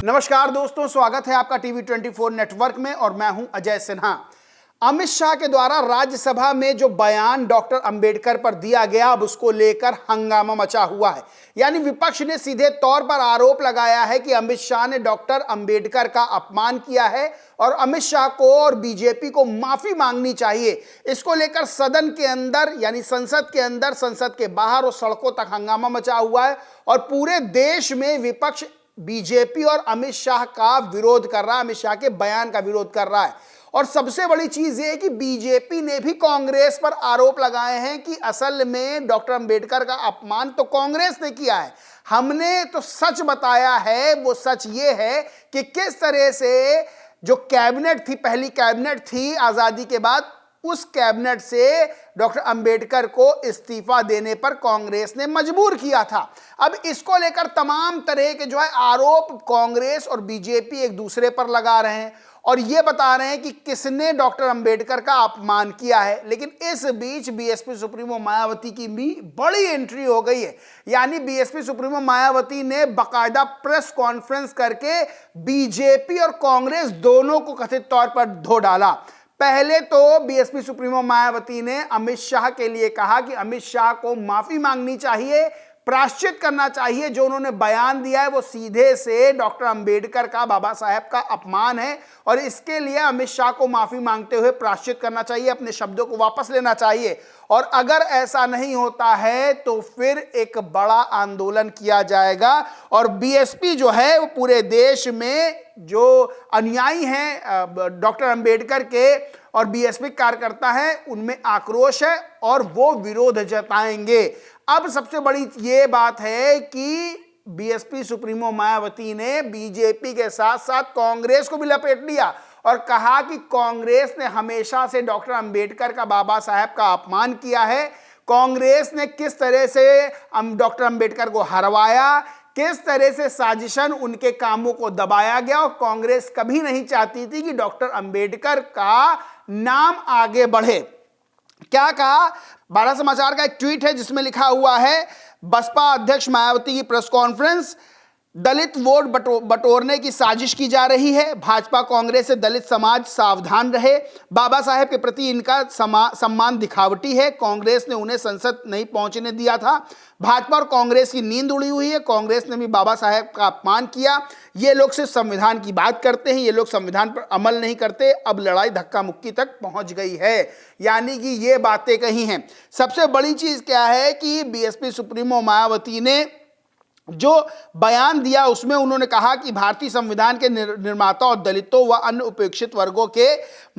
नमस्कार दोस्तों, स्वागत है आपका टीवी 24 नेटवर्क में और मैं हूं अजय सिन्हा। अमित शाह के द्वारा राज्यसभा में जो बयान डॉक्टर अंबेडकर पर दिया गया, अब उसको लेकर हंगामा मचा हुआ है। यानी विपक्ष ने सीधे तौर पर आरोप लगाया है कि अमित शाह ने डॉक्टर अंबेडकर का अपमान किया है और अमित शाह को और बीजेपी को माफी मांगनी चाहिए। इसको लेकर सदन के अंदर यानी संसद के अंदर, संसद के बाहर और सड़कों तक हंगामा मचा हुआ है और पूरे देश में विपक्ष बीजेपी और अमित शाह का विरोध कर रहा है, अमित शाह के बयान का विरोध कर रहा है। और सबसे बड़ी चीज यह है कि बीजेपी ने भी कांग्रेस पर आरोप लगाए हैं कि असल में डॉक्टर अंबेडकर का अपमान तो कांग्रेस ने किया है, हमने तो सच बताया है। वो सच ये है कि किस तरह से जो कैबिनेट थी, पहली कैबिनेट थी आजादी के बाद, उस कैबिनेट से डॉक्टर अंबेडकर को इस्तीफा देने पर कांग्रेस ने मजबूर किया था। अब इसको लेकर तमाम तरह के जो है आरोप कांग्रेस और बीजेपी एक दूसरे पर लगा रहे हैं और ये बता रहे हैं कि किसने डॉक्टर अंबेडकर का अपमान किया है। लेकिन इस बीच बीएसपी सुप्रीमो मायावती की भी बड़ी एंट्री हो गई है। यानी बीएसपी सुप्रीमो मायावती ने बाकायदा प्रेस कॉन्फ्रेंस करके बीजेपी और कांग्रेस दोनों को कथित तौर पर धो डाला। पहले तो बीएसपी सुप्रीमो मायावती ने अमित शाह के लिए कहा कि अमित शाह को माफी मांगनी चाहिए, प्रायश्चित करना चाहिए। जो उन्होंने बयान दिया है वो सीधे से डॉक्टर अंबेडकर का, बाबा साहेब का अपमान है और इसके लिए अमित शाह को माफी मांगते हुए प्रायश्चित करना चाहिए, अपने शब्दों को वापस लेना चाहिए। और अगर ऐसा नहीं होता है तो फिर एक बड़ा आंदोलन किया जाएगा और बीएसपी जो है वो पूरे देश में जो अनुयायी हैं डॉक्टर अंबेडकर के और बीएसपी कार्यकर्ता हैं, उनमें आक्रोश है और वो विरोध जताएंगे। अब सबसे बड़ी ये बात है कि बीएसपी सुप्रीमो मायावती ने बीजेपी के साथ साथ कांग्रेस को भी लपेट लिया और कहा कि कांग्रेस ने हमेशा से डॉक्टर अंबेडकर का, बाबा साहेब का अपमान किया है। कांग्रेस ने किस तरह से डॉक्टर अंबेडकर को हरवाया, किस तरह से साजिशन उनके कामों को दबाया गया और कांग्रेस कभी नहीं चाहती थी कि डॉक्टर अंबेडकर का नाम आगे बढ़े। क्या कहा? भारत समाचार का एक ट्वीट है जिसमें लिखा हुआ है, बसपा अध्यक्ष मायावती की प्रेस कॉन्फ्रेंस, दलित वोट बटोरने की साजिश की जा रही है। भाजपा कांग्रेस से दलित समाज सावधान रहे। बाबा साहेब के प्रति इनका सम्मान दिखावटी है। कांग्रेस ने उन्हें संसद नहीं पहुंचने दिया था। भाजपा और कांग्रेस की नींद उड़ी हुई है। कांग्रेस ने भी बाबा साहेब का अपमान किया। ये लोग सिर्फ संविधान की बात करते हैं, ये लोग संविधान पर अमल नहीं करते। अब लड़ाई धक्का मुक्की तक पहुंच गई है। यानी कि ये बातें कही हैं। सबसे बड़ी चीज क्या है कि बीएसपी सुप्रीमो मायावती ने जो बयान दिया उसमें उन्होंने कहा कि भारतीय संविधान के निर्माता और दलितों व अन्य उपेक्षित वर्गों के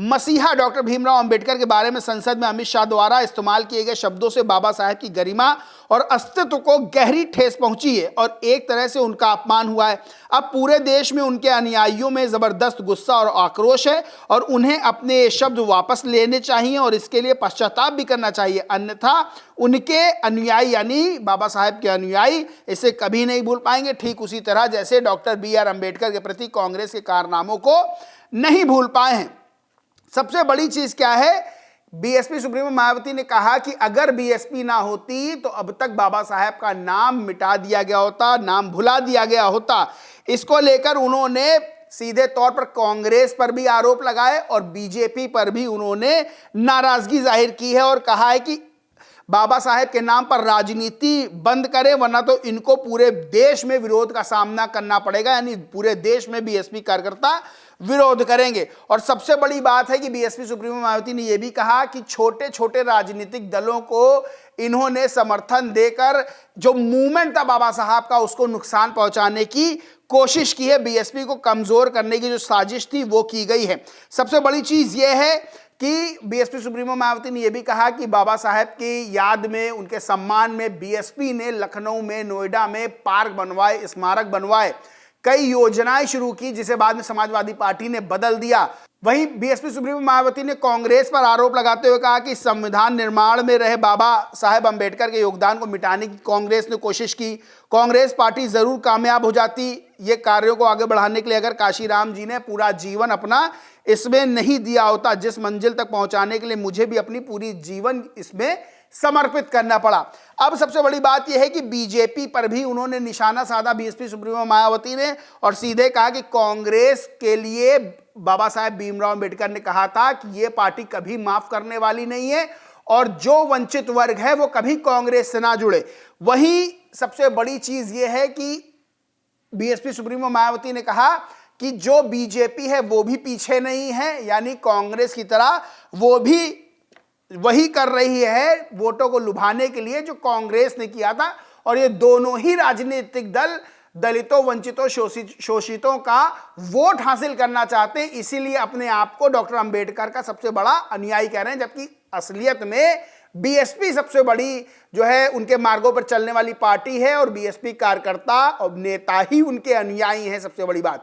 मसीहा डॉक्टर भीमराव अंबेडकर के बारे में संसद में अमित शाह द्वारा इस्तेमाल किए गए शब्दों से बाबा साहेब की गरिमा और अस्तित्व को गहरी ठेस पहुंची है और एक तरह से उनका अपमान हुआ है। अब पूरे देश में उनके अनुयायियों में जबरदस्त गुस्सा और आक्रोश है और उन्हें अपने शब्द वापस लेने चाहिए और इसके लिए पश्चाताप भी करना चाहिए, अन्यथा उनके अनुयायी यानी बाबा साहेब के अनुयायी इसे कभी नहीं भूल पाएंगे। ठीक उसी तरह जैसे डॉक्टर BR अंबेडकर के प्रति कांग्रेस के कारनामों को नहीं भूल पाए हैं। सबसे बड़ी चीज क्या है? बीएसपी सुप्रीमो मायावती ने कहा कि अगर बीएसपी ना होती तो अब तक बाबा साहेब का नाम मिटा दिया गया होता, नाम भुला दिया गया होता। इसको लेकर उन्होंने सीधे तौर पर कांग्रेस पर भी आरोप लगाए और बीजेपी पर भी उन्होंने नाराजगी जाहिर की है और कहा है कि बाबा साहेब के नाम पर राजनीति बंद करें वरना तो इनको पूरे देश में विरोध का सामना करना पड़ेगा। यानी पूरे देश में बीएसपी कार्यकर्ता विरोध करेंगे। और सबसे बड़ी बात है कि बीएसपी सुप्रीमो मायावती ने यह भी कहा कि छोटे छोटे राजनीतिक दलों को इन्होंने समर्थन देकर जो मूवमेंट था बाबा साहब का उसको नुकसान पहुंचाने की कोशिश की है। बीएसपी को कमजोर करने की जो साजिश थी वो की गई है। सबसे बड़ी चीज यह है कि बीएसपी सुप्रीमो मायावती ने यह भी कहा कि बाबा साहेब की याद में, उनके सम्मान में बीएसपी ने लखनऊ में, नोएडा में पार्क बनवाए, स्मारक बनवाए, कई योजनाएं शुरू की जिसे बाद में समाजवादी पार्टी ने बदल दिया। वहीं बीएसपी सुप्रीमो मायावती ने कांग्रेस पर आरोप लगाते हुए कहा कि संविधान निर्माण में रहे बाबा साहेब अंबेडकर के योगदान को मिटाने की कांग्रेस ने कोशिश की। कांग्रेस पार्टी जरूर कामयाब हो जाती ये कार्यों को आगे बढ़ाने के लिए अगर काशीराम जी ने पूरा जीवन अपना इसमें नहीं दिया होता। जिस मंजिल तक पहुंचाने के लिए मुझे भी अपनी पूरी जीवन इसमें समर्पित करना पड़ा। अब सबसे बड़ी बात यह है कि बीजेपी पर भी उन्होंने निशाना साधा, बीएसपी सुप्रीमो मायावती ने, और सीधे कहा कि कांग्रेस के लिए बाबा साहेब भीमराव अंबेडकर ने कहा था कि यह पार्टी कभी माफ करने वाली नहीं है और जो वंचित वर्ग है वो कभी कांग्रेस से ना जुड़े। वहीं सबसे बड़ी चीज यह है कि बीएसपी सुप्रीमो मायावती ने कहा कि जो बीजेपी है वो भी पीछे नहीं है, यानी कांग्रेस की तरह वो भी वही कर रही है वोटों को लुभाने के लिए जो कांग्रेस ने किया था। और ये दोनों ही राजनीतिक दल दलितों, वंचितों, शोषितों का वोट हासिल करना चाहते हैं, इसीलिए अपने आप को डॉक्टर अंबेडकर का सबसे बड़ा अनुयायी कह रहे हैं, जबकि असलियत में बीएसपी सबसे बड़ी जो है उनके मार्गों पर चलने वाली पार्टी है और बीएसपी कार्यकर्ता और नेता ही उनके अनुयायी हैं। सबसे बड़ी बात,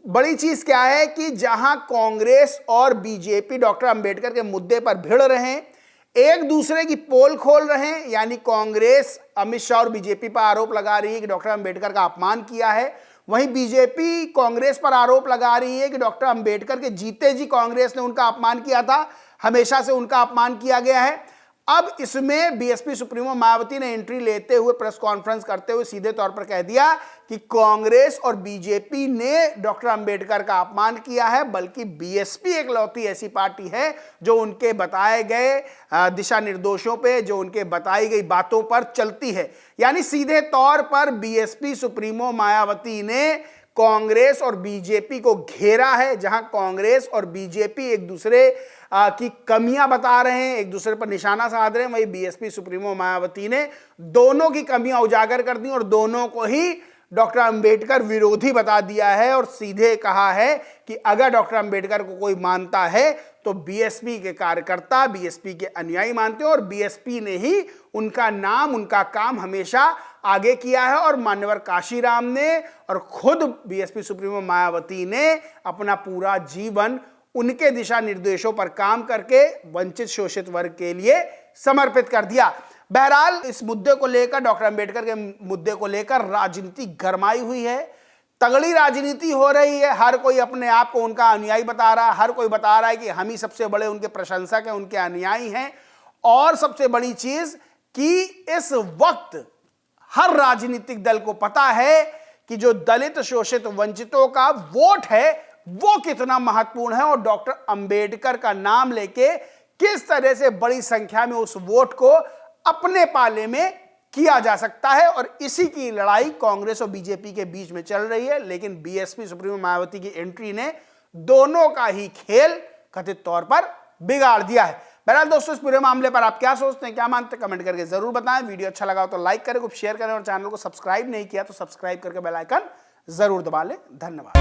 बड़ी चीज क्या है कि जहां कांग्रेस और बीजेपी डॉक्टर अंबेडकर के मुद्दे पर भिड़ रहे हैं, एक दूसरे की पोल खोल रहे हैं, यानी कांग्रेस अमित शाह और बीजेपी पर आरोप लगा रही है कि डॉक्टर अंबेडकर का अपमान किया है, वहीं बीजेपी कांग्रेस पर आरोप लगा रही है कि डॉक्टर अंबेडकर के जीते जी कांग्रेस ने उनका अपमान किया था, हमेशा से उनका अपमान किया गया है। अब इसमें बीएसपी सुप्रीमो मायावती ने एंट्री लेते हुए प्रेस कॉन्फ्रेंस करते हुए सीधे तौर पर कह दिया कि कांग्रेस और बीजेपी ने डॉक्टर अंबेडकर का अपमान किया है, बल्कि बीएसपी एकलौती ऐसी पार्टी है जो उनके बताए गए दिशा निर्देशों पे, जो उनके बताई गई बातों पर चलती है। यानी सीधे तौर पर बीएसपी सुप्रीमो मायावती ने कांग्रेस और बीजेपी को घेरा है। जहां कांग्रेस और बीजेपी एक दूसरे की कमियां बता रहे हैं, एक दूसरे पर निशाना साध रहे हैं, वही बीएसपी सुप्रीमो मायावती ने दोनों की कमियां उजागर कर दी और दोनों को ही डॉक्टर अंबेडकर विरोधी बता दिया है और सीधे कहा है कि अगर डॉक्टर अंबेडकर को कोई मानता है तो बीएसपी के कार्यकर्ता, बीएसपी के अनुयायी मानते हैं और बीएसपी ने ही उनका नाम, उनका काम हमेशा आगे किया है। और मान्यवर काशीराम ने और खुद बीएसपी सुप्रीमो मायावती ने अपना पूरा जीवन उनके दिशा निर्देशों पर काम करके वंचित शोषित वर्ग के लिए समर्पित कर दिया। बहरहाल इस मुद्दे को लेकर, डॉक्टर अंबेडकर के मुद्दे को लेकर राजनीति गरमाई हुई है, तगड़ी राजनीति हो रही है। हर कोई अपने आप को उनका अनुयायी बता रहा है, हर कोई बता रहा है कि हम ही सबसे बड़े उनके प्रशंसक हैं, उनके अनुयायी हैं। और सबसे बड़ी चीज कि इस वक्त हर राजनीतिक दल को पता है कि जो दलित, शोषित, वंचितों का वोट है वो कितना महत्वपूर्ण है और डॉक्टर अंबेडकर का नाम लेके किस तरह से बड़ी संख्या में उस वोट को अपने पाले में किया जा सकता है। और इसी की लड़ाई कांग्रेस और बीजेपी के बीच में चल रही है, लेकिन बीएसपी सुप्रीमो मायावती की एंट्री ने दोनों का ही खेल कथित तौर पर बिगाड़ दिया है। बहरहाल दोस्तों, इस पूरे मामले पर आप क्या सोचते हैं, क्या मानते हैं, कमेंट करके जरूर बताएं। वीडियो अच्छा लगा हो तो लाइक करें, खूब शेयर करें और चैनल को सब्सक्राइब नहीं किया तो सब्सक्राइब करके बेल आइकन जरूर दबा लें। धन्यवाद।